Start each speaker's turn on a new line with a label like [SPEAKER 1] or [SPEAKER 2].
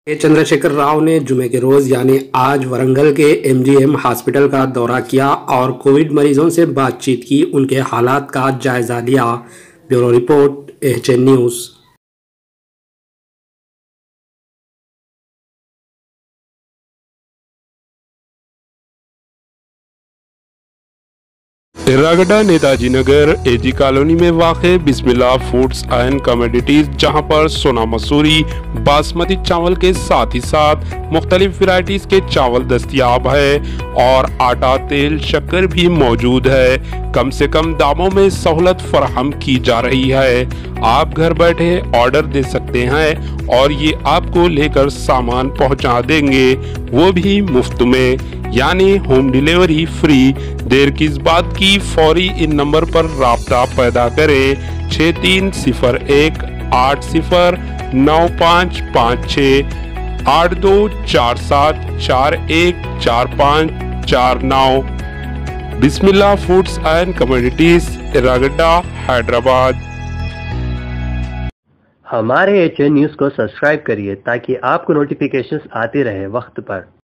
[SPEAKER 1] चंद्रशेखर राव ने जुमे के रोज यानी आज वरंगल के एमजीएम हॉस्पिटल का दौरा किया और कोविड मरीजों से बातचीत की, उनके हालात का जायजा लिया। Bureau report, HN news.
[SPEAKER 2] Erragadda Netaji Nagar AG colony में वाक़े बिस्मिल्लाह फूड्स एंड कमोडिटीज, जहां पर सोना मसूरी बासमती चावल के साथ ही साथ मुख्तलिफ वैरायटीज के चावल दस्तयाब है और आटा, तेल, शक्कर भी मौजूद है। कम से कम दामों में सहूलत फराहम की जा रही है। आप घर बैठे ऑर्डर दे सकते हैं और ये आपको लेकर सामान पहुंचा देंगे, वो भी मुफ्त में, यानी होम डिलीवरी फ्री। देर किस बात की, फौरी इन नंबर पर राब्ता पैदा करें 6301809556 8247414549। Bismillah foods and commodities, Erragadda, Hyderabad.
[SPEAKER 3] हमारे एचएन न्यूज़ को सब्सक्राइब करिए ताकि आपको नोटिफिकेशंस आते रहे वक्त पर।